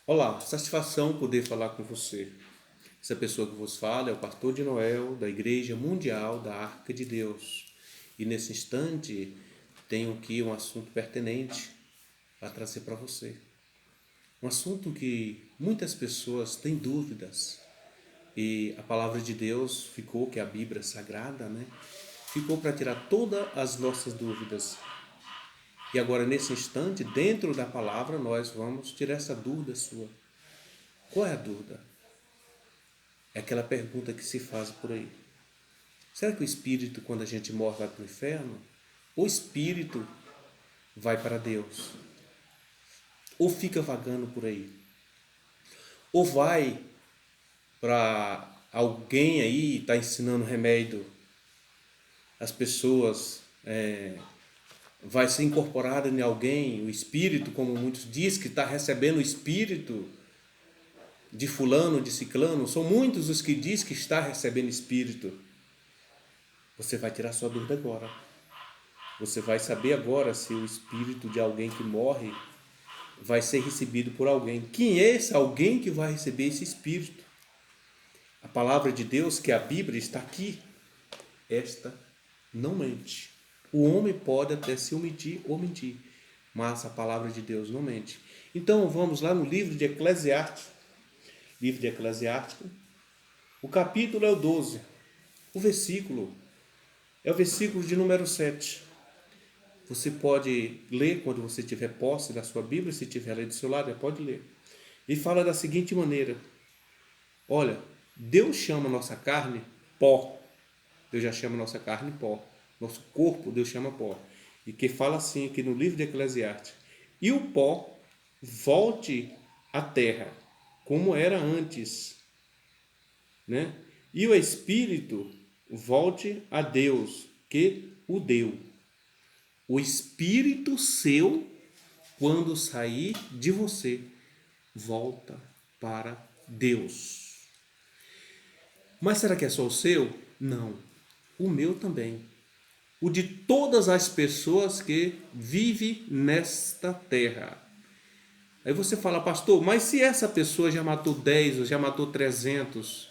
Olá, satisfação poder falar com você. Essa pessoa que vos fala é o pastor de Noel, da Igreja Mundial da Arca de Deus. E nesse instante tenho aqui um assunto pertinente a trazer para você. Um assunto que muitas pessoas têm dúvidas. E a palavra de Deus ficou, que é a Bíblia Sagrada, né? Ficou para tirar todas as nossas dúvidas. E agora, nesse instante, dentro da palavra, nós vamos tirar essa dúvida sua. Qual é a dúvida? É aquela pergunta que se faz por aí. Será que o espírito, quando a gente morre, vai para o inferno? O espírito vai para Deus? Ou fica vagando por aí? Ou vai para alguém aí, está ensinando remédio às pessoas, vai ser incorporado em alguém, o espírito, como muitos dizem, que está recebendo o espírito de fulano, de ciclano? São muitos os que dizem que está recebendo espírito. Você vai tirar sua dúvida agora. Você vai saber agora se o espírito de alguém que morre vai ser recebido por alguém. Quem é esse alguém que vai receber esse espírito? A palavra de Deus, que é a Bíblia, está aqui. Esta não mente. O homem pode até se omitir ou mentir, mas a palavra de Deus não mente. Então vamos lá no livro de Eclesiastes. Livro de Eclesiastes. O capítulo é o 12. O versículo é o versículo de número 7. Você pode ler quando você tiver posse da sua Bíblia, se tiver ali do seu lado, pode ler. E fala da seguinte maneira: olha, Deus chama nossa carne pó. Deus já chama nossa carne pó. Nosso corpo, Deus chama pó. E que fala assim aqui no livro de Eclesiastes: e o pó volte à terra, como era antes, né? E o espírito volte a Deus, que o deu. O espírito seu, quando sair de você, volta para Deus. Mas será que é só o seu? Não. O meu também. O de todas as pessoas que vivem nesta terra. Aí você fala, pastor, mas se essa pessoa já matou 10 ou já matou 300,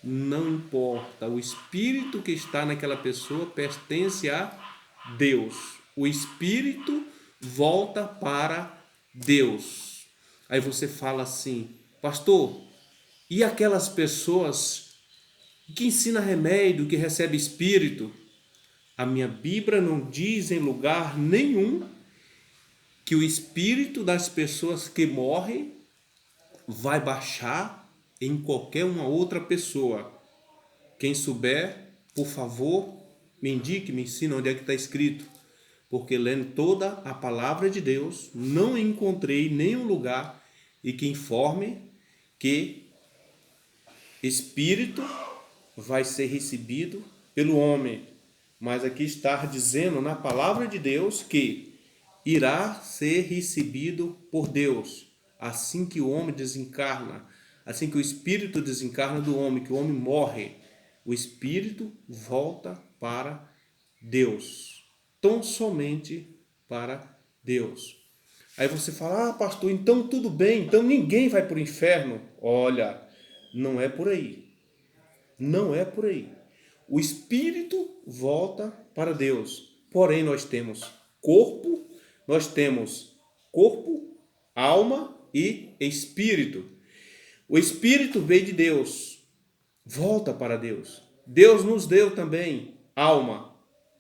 não importa. O espírito que está naquela pessoa pertence a Deus. O espírito volta para Deus. Aí você fala assim, pastor, e aquelas pessoas que ensinam remédio, que recebem espírito? A minha Bíblia não diz em lugar nenhum que o espírito das pessoas que morrem vai baixar em qualquer uma outra pessoa. Quem souber, por favor, me indique, me ensine onde é que está escrito. Porque lendo toda a palavra de Deus, não encontrei nenhum lugar e que informe que espírito vai ser recebido pelo homem. Mas aqui está dizendo na palavra de Deus que irá ser recebido por Deus assim que o homem desencarna, assim que o espírito desencarna do homem, que o homem morre, o espírito volta para Deus, tão somente para Deus. Aí você fala, ah pastor, então tudo bem, então ninguém vai para o inferno. Olha, não é por aí, não é por aí. O espírito volta para Deus, porém nós temos corpo, nós temos corpo, alma e espírito. O espírito veio de Deus, volta para Deus. Deus nos deu também alma.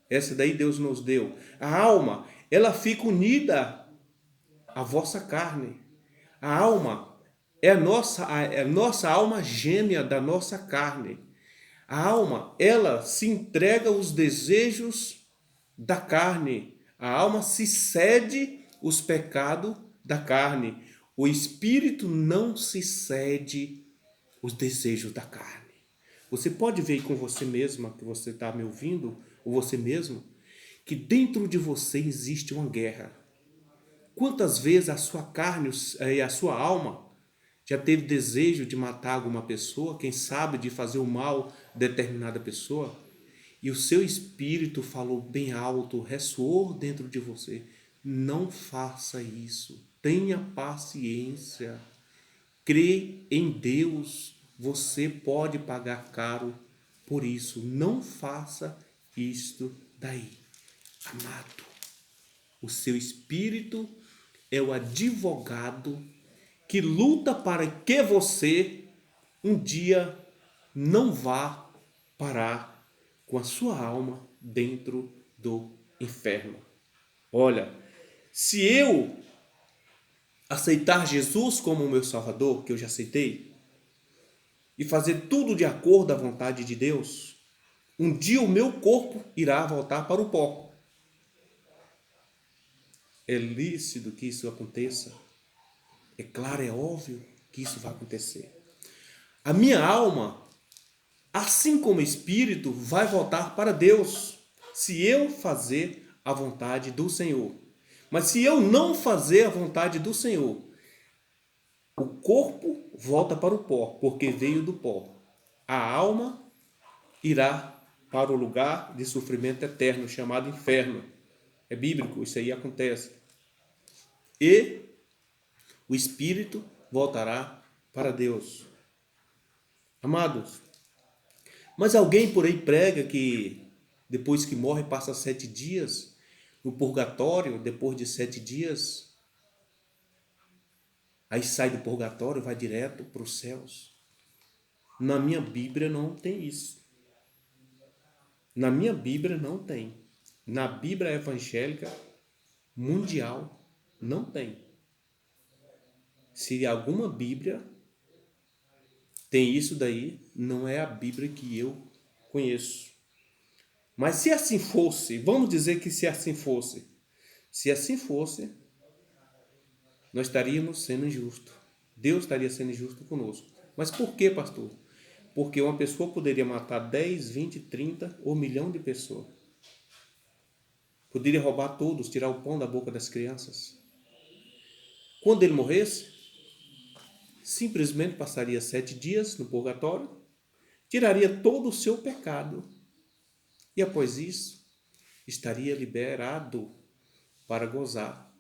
Essa daí Deus nos deu. A alma, ela fica unida à vossa carne. A alma é a nossa alma gêmea da nossa carne. A alma, ela se entrega aos desejos da carne. A alma se cede os pecados da carne. O espírito não se cede os desejos da carne. Você pode ver com você mesma, que você está me ouvindo, ou você mesmo, que dentro de você existe uma guerra. Quantas vezes a sua carne e a sua alma já teve desejo de matar alguma pessoa, quem sabe de fazer o mal a determinada pessoa, e o seu espírito falou bem alto, ressoou dentro de você: não faça isso, tenha paciência. Crê em Deus, você pode pagar caro por isso. Não faça isto daí. Amado, o seu espírito é o advogado que luta para que você um dia não vá parar com a sua alma dentro do inferno. Olha, se eu aceitar Jesus como o meu Salvador, que eu já aceitei, e fazer tudo de acordo à vontade de Deus, um dia o meu corpo irá voltar para o pó. É lícito que isso aconteça. É claro, é óbvio que isso vai acontecer. A minha alma, assim como o espírito, vai voltar para Deus, se eu fazer a vontade do Senhor. Mas se eu não fazer a vontade do Senhor, o corpo volta para o pó, porque veio do pó. A alma irá para o lugar de sofrimento eterno, chamado inferno. É bíblico, isso aí acontece. E o espírito voltará para Deus. Amados, mas alguém por aí prega que depois que morre passa 7 dias no purgatório, depois de 7 dias, aí sai do purgatório e vai direto para os céus. Na minha Bíblia não tem isso. Na minha Bíblia não tem. Na Bíblia evangélica mundial não tem. Se alguma Bíblia tem isso daí, não é a Bíblia que eu conheço. Mas se assim fosse, vamos dizer que se assim fosse, nós estaríamos sendo injustos. Deus estaria sendo injusto conosco. Mas por quê, pastor? Porque uma pessoa poderia matar 10, 20, 30 ou 1 milhão de pessoas. Poderia roubar todos, tirar o pão da boca das crianças. Quando ele morresse, simplesmente passaria 7 dias no purgatório, tiraria todo o seu pecado e após isso estaria liberado para gozar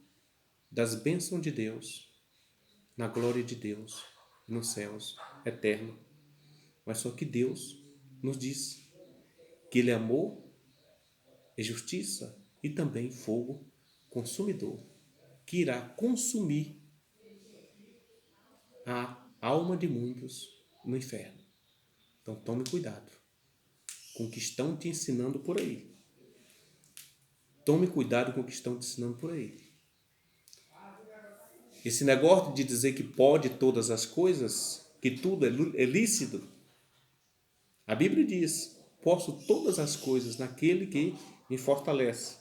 das bênçãos de Deus, na glória de Deus, nos céus eternos. Mas só que Deus nos diz que Ele é amor, é justiça e também fogo consumidor, que irá consumir a alma de muitos no inferno. Então tome cuidado com o que estão te ensinando por aí. Tome cuidado com o que estão te ensinando por aí. Esse negócio de dizer que pode todas as coisas, que tudo é lícito, a Bíblia diz: posso todas as coisas naquele que me fortalece,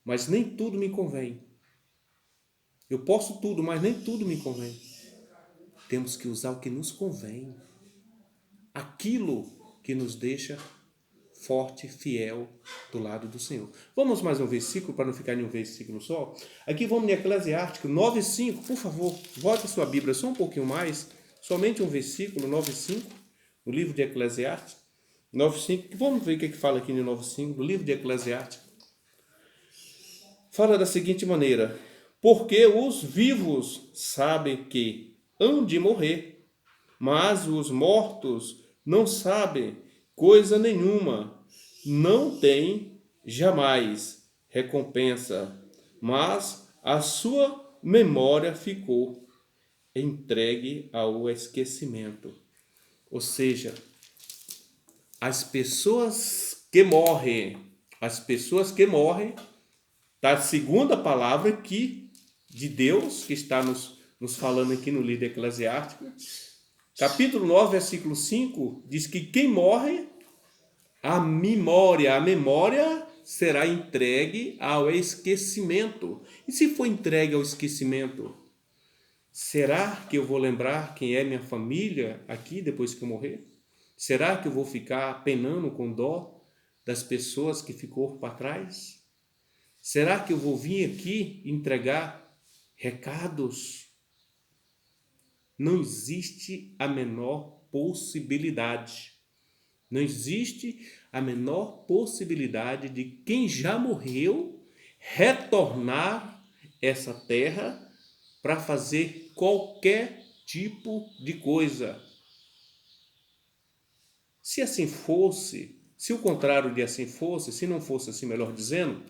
mas nem tudo me convém. Eu posso tudo, mas nem tudo me convém. Temos que usar o que nos convém, aquilo que nos deixa forte, fiel do lado do Senhor. Vamos mais um versículo, para não ficar em um versículo só. Aqui vamos em Eclesiástico 9:5, por favor, volte a sua Bíblia só um pouquinho mais, somente um versículo, 9:5, no livro de Eclesiástico, 9:5, vamos ver o que fala aqui no 9:5, no livro de Eclesiástico. Fala da seguinte maneira: porque os vivos sabem que hão de morrer, mas os mortos não sabem coisa nenhuma, não tem jamais recompensa, mas a sua memória ficou entregue ao esquecimento. Ou seja, as pessoas que morrem, tá a segunda palavra aqui de Deus, que está nos falando aqui no livro Eclesiástico, capítulo 9, versículo 5, diz que quem morre, a memória será entregue ao esquecimento. E se for entregue ao esquecimento, será que eu vou lembrar quem é minha família aqui depois que eu morrer? Será que eu vou ficar penando com dó das pessoas que ficou para trás? Será que eu vou vir aqui entregar recados? Não existe a menor possibilidade. Não existe a menor possibilidade de quem já morreu retornar essa terra para fazer qualquer tipo de coisa. Se assim fosse, se o contrário de assim fosse, se não fosse assim, melhor dizendo,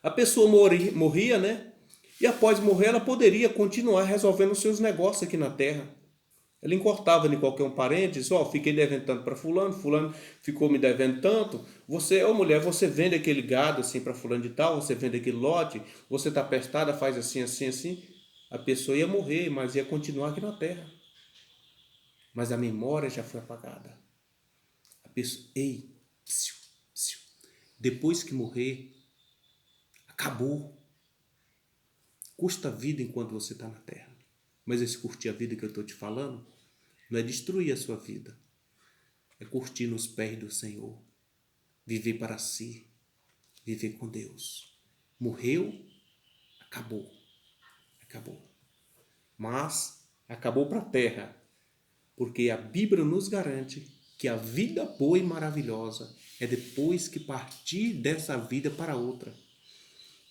a pessoa morria, né? E após morrer, ela poderia continuar resolvendo os seus negócios aqui na terra. Ela encortava de qualquer um parente, disse, fiquei devendo tanto para fulano, fulano ficou me devendo tanto. Você, mulher, você vende aquele gado assim para fulano de tal, você vende aquele lote, você está prestada, faz assim, assim, assim. A pessoa ia morrer, mas ia continuar aqui na terra. Mas a memória já foi apagada. A pessoa, psiu, psiu. Depois que morrer, acabou. Custa a vida enquanto você está na terra. Mas esse curtir a vida que eu estou te falando, não é destruir a sua vida. É curtir nos pés do Senhor. Viver para si. Viver com Deus. Morreu, acabou. Acabou. Mas acabou para a terra. Porque a Bíblia nos garante que a vida boa e maravilhosa é depois que partir dessa vida para outra.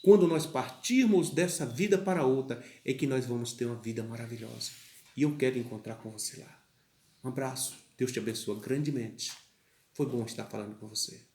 Quando nós partirmos dessa vida para outra, é que nós vamos ter uma vida maravilhosa. E eu quero encontrar com você lá. Um abraço. Deus te abençoe grandemente. Foi bom estar falando com você.